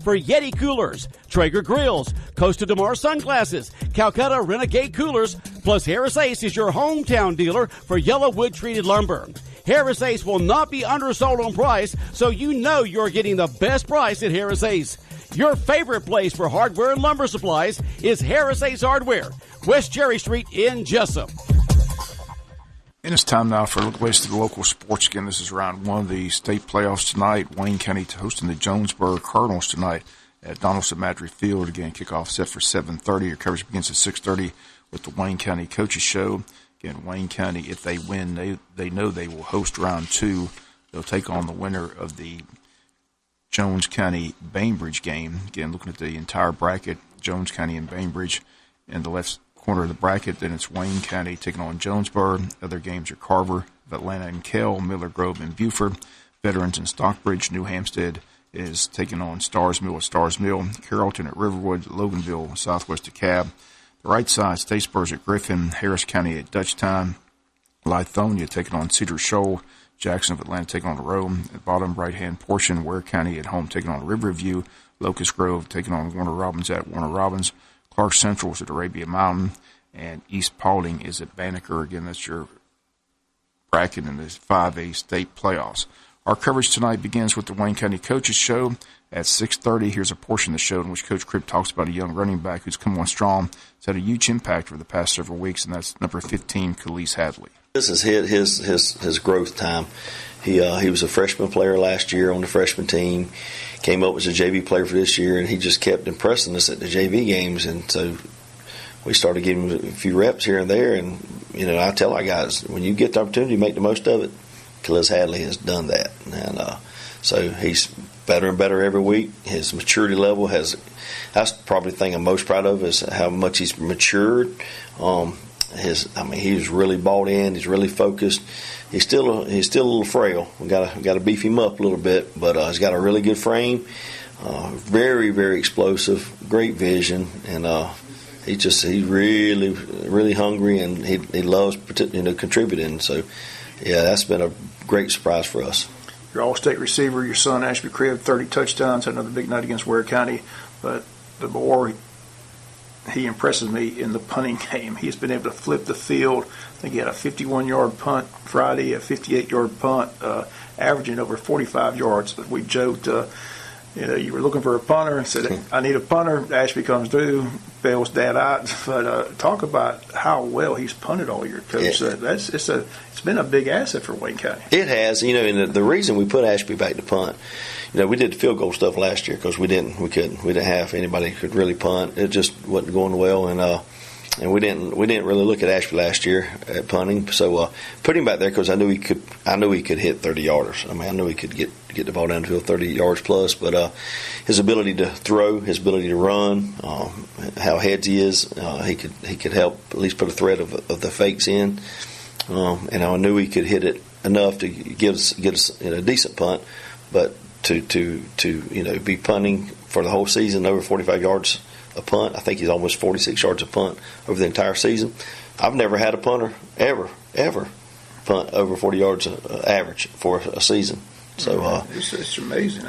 for Yeti coolers, Traeger grills, Costa DeMar sunglasses, Calcutta Renegade coolers, plus Harris Ace is your hometown dealer for yellow wood treated lumber. Harris Ace will not be undersold on price, so you know you're getting the best price at Harris Ace. Your favorite place for hardware and lumber supplies is Harris Ace Hardware, West Cherry Street in Jesup. And it's time now for a look at the local sports. Again, this is round one of the state playoffs tonight. Wayne County hosting the Jonesboro Cardinals tonight at Donaldson Madry Field. Again, kickoff set for 7:30. Your coverage begins at 6:30 with the Wayne County Coaches Show. Again, Wayne County, if they win, they know they will host round two. They'll take on the winner of the Jones County-Bainbridge game. Again, looking at the entire bracket, Jones County and Bainbridge in the left corner of the bracket. Then it's Wayne County taking on Jonesboro. Other games are Carver, Atlanta and Kell, Miller Grove and Buford, Veterans and Stockbridge. New Hampstead is taking on Stars Mill at Stars Mill, Carrollton at Riverwood, Loganville, Southwest DeKalb. The right side, Statesboro at Griffin, Harris County at Dutchtown, Lithonia taking on Cedar Shoal, Jackson of Atlanta taking on Rome. At bottom right-hand portion, Ware County at home taking on Riverview, Locust Grove taking on Warner Robins at Warner Robins, Clark Central is at Arabia Mountain, and East Paulding is at Banneker. Again, that's your bracket in the 5A state playoffs. Our coverage tonight begins with the Wayne County Coaches Show at 6:30. Here's a portion of the show in which Coach Cribb talks about a young running back who's come on strong. It's had a huge impact over the past several weeks, and that's number 15, Khalees Hadley. This is his growth time. He was a freshman player last year on the freshman team, came up as a JV player for this year, and he just kept impressing us at the JV games. And so we started giving him a few reps here and there. And, I tell our guys, when you get the opportunity, make the most of it. Khalees Hadley has done that. And so he's better and better every week. His maturity level that's probably the thing I'm most proud of is how much he's matured. He's really bought in. He's really focused. He's still a little frail. We got to beef him up a little bit, but he's got a really good frame. Very, very explosive. Great vision, and he's really, really hungry, and he loves contributing. So, yeah, that's been a great surprise for us. Your all-state receiver, your son Ashby Cribb, 30 touchdowns. Had another big night against Ware County, but the more he impresses me in the punting game. He's been able to flip the field. I think he had a 51-yard punt Friday, a 58-yard punt, averaging over 45 yards. But we joked, you were looking for a punter and said, I need a punter. Ashby comes through, bails Dad out. But talk about how well he's punted all year, Coach. It's been a big asset for Wayne County. It has. And the reason we put Ashby back to punt, we did the field goal stuff last year because we didn't have anybody who could really punt. It just wasn't going well, and we didn't really look at Ashby last year at punting. So put him back there because I knew he could hit 30 yarders. I knew he could get the ball down the field 30 yards plus. But his ability to throw, his ability to run, how heads he is, he could help at least put a threat of the fakes in. And I knew he could hit it enough to give us a decent punt, but to be punting for the whole season over 45 yards a punt. I think he's almost 46 yards a punt over the entire season. I've never had a punter ever punt over 40 yards average for a season. So it's amazing.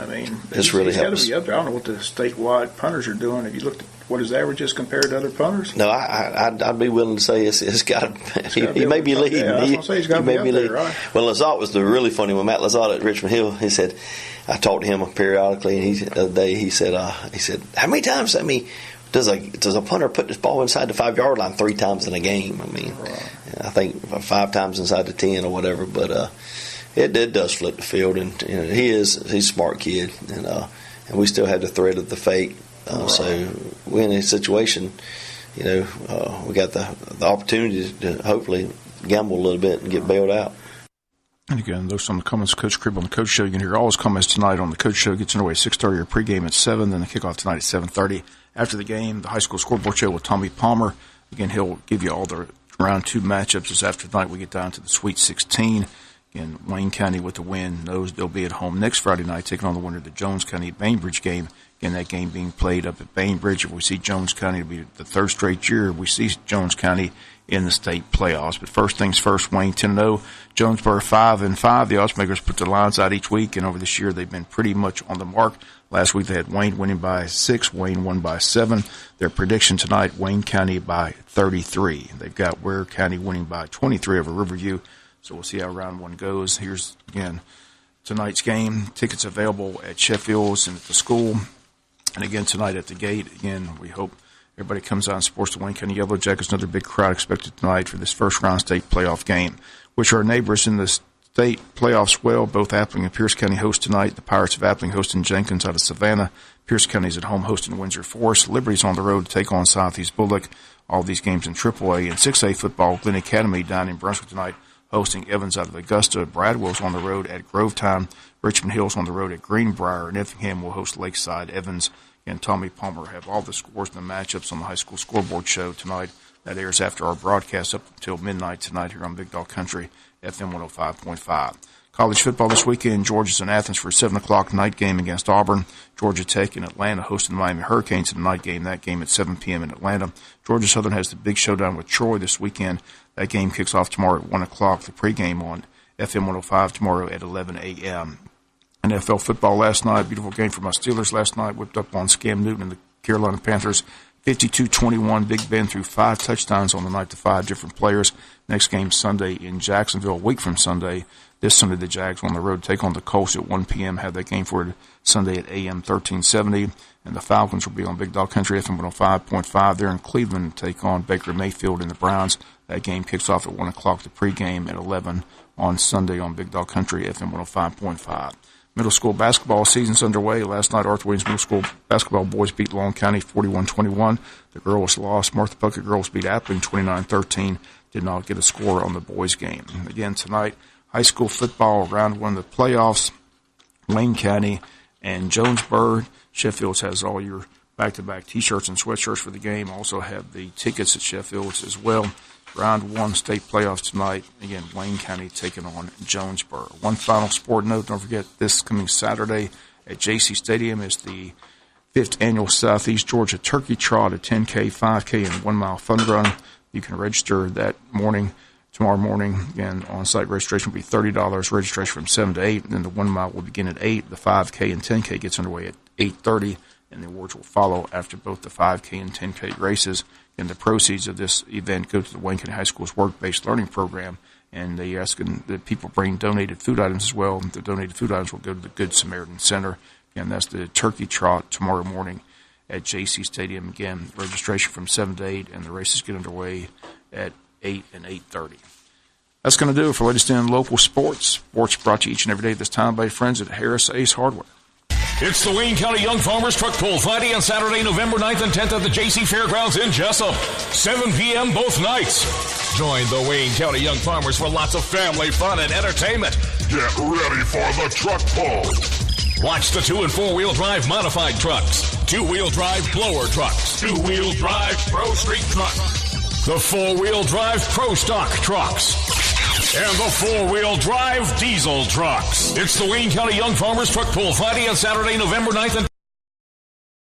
it's really got to be up there. I don't know what the statewide punters are doing. Have you looked at what his average is compared to other punters? No, I'd be willing to say it's got. He may be leading. Yeah, I was going to say he's got to be up there, right? Well, Lazat was the really funny one. Matt Lazat at Richmond Hill. He said, I talked to him periodically, and the other day he said, how many times? Does a punter put this ball inside the 5-yard line 3 times in a game? Right. I think 5 times inside the 10 or whatever. But it does flip the field, and he's a smart kid, and we still have the threat of the fake. Right. So we're in a situation, we got the opportunity to hopefully gamble a little bit and get bailed out. And again, those are some of the comments of Coach Cribb on the Coach Show. You can hear all his comments tonight on the Coach Show. Gets underway at 6:30 or pregame at 7, then the kickoff tonight at 7:30. After the game, the high school scoreboard show with Tommy Palmer. Again, he'll give you all the round 2 matchups. As after tonight, we get down to the Sweet 16. Again, Wayne County with the win knows they'll be at home next Friday night, taking on the winner of the Jones County-Bainbridge game. Again, that game being played up at Bainbridge. If we see Jones County, it'll be the 3rd straight year we see Jones County in the state playoffs. But first things first, Wayne 10-0, Jonesboro 5-5. The oddsmakers put the lines out each week, and over this year they've been pretty much on the mark. Last week they had Wayne winning by 6, Wayne won by 7. Their prediction tonight, Wayne County by 33. They've got Ware County winning by 23 over Riverview. So we'll see how round one goes. Here's, again, tonight's game. Tickets available at Sheffield's and at the school. And again, tonight at the gate. Again, we hope everybody comes out and supports the Wayne County Yellow Jackets. Another big crowd expected tonight for this first-round state playoff game, which our neighbors in the state playoffs well. Both Appling and Pierce County host tonight. The Pirates of Appling hosting Jenkins out of Savannah. Pierce County is at home hosting Windsor Forest. Liberty's on the road to take on Southeast Bullock. All these games in AAA. And 6A football, Glen Academy down in Brunswick tonight, hosting Evans out of Augusta. Bradwell's on the road at Grovetown. Richmond Hill's on the road at Greenbrier. And Effingham will host Lakeside. Evans and Tommy Palmer have all the scores and the matchups on the high school scoreboard show tonight. That airs after our broadcast up until midnight tonight here on Big Dog Country, FM 105.5. College football this weekend. Georgia's in Athens for a 7 o'clock night game against Auburn. Georgia Tech in Atlanta hosting the Miami Hurricanes in the night game. That game at 7 p.m. in Atlanta. Georgia Southern has the big showdown with Troy this weekend. That game kicks off tomorrow at 1 o'clock. The pregame on FM 105 tomorrow at 11 a.m. NFL football last night. Beautiful game for my Steelers last night. Whipped up on Cam Newton and the Carolina Panthers. 52-21. Big Ben threw 5 touchdowns on the night to 5 different players. Next game Sunday in Jacksonville, a week from Sunday. This Sunday the Jags on the road to take on the Colts at 1 p.m. Have that game for Sunday at AM 1370. And the Falcons will be on Big Dog Country FM 105.5. They're in Cleveland to take on Baker Mayfield and the Browns. That game kicks off at 1 o'clock. The pregame at 11 on Sunday on Big Dog Country FM 105.5. Middle school basketball season's underway. Last night, Arthur Williams Middle School basketball boys beat Long County 41-21. The girls lost. Martha Puckett girls beat Appling 29-13. Did not get a score on the boys game. Again, tonight, high school football round one of the playoffs. Wayne County and Jonesboro. Sheffield's has all your back-to-back T-shirts and sweatshirts for the game. Also have the tickets at Sheffield's as well. Round one state playoffs tonight. Again, Wayne County taking on Jonesboro. One final sport note, don't forget this coming Saturday at JC Stadium is the 5th annual Southeast Georgia Turkey Trot, a 10K, 5K, and 1 mile fun run. You can register that morning, tomorrow morning. Again, on-site registration will be $30. Registration from 7 to 8. And then the 1 mile will begin at 8. The 5K and 10K gets underway at 8:30. And the awards will follow after both the 5K and 10K races. And the proceeds of this event go to the Wayne County High School's work-based learning program. And they ask that people bring donated food items as well. The donated food items will go to the Good Samaritan Center. And that's the Turkey Trot tomorrow morning at JC Stadium. Again, registration from 7 to 8, and the races get underway at 8 and 8:30. That's going to do it for latest in local sports. Sports brought to you each and every day at this time by friends at Harris Ace Hardware. It's the Wayne County Young Farmers Truck Pull, Friday and Saturday, November 9th and 10th at the JC Fairgrounds in Jesup. 7 p.m. both nights. Join the Wayne County Young Farmers for lots of family fun and entertainment. Get ready for the truck pull. Watch the 2- and 4-wheel drive modified trucks, 2-wheel drive blower trucks, 2-wheel drive Pro Street trucks, the 4-wheel drive Pro Stock trucks, and the 4-wheel drive diesel trucks. It's the Wayne County Young Farmers Truck Pull, Friday and Saturday, November 9th and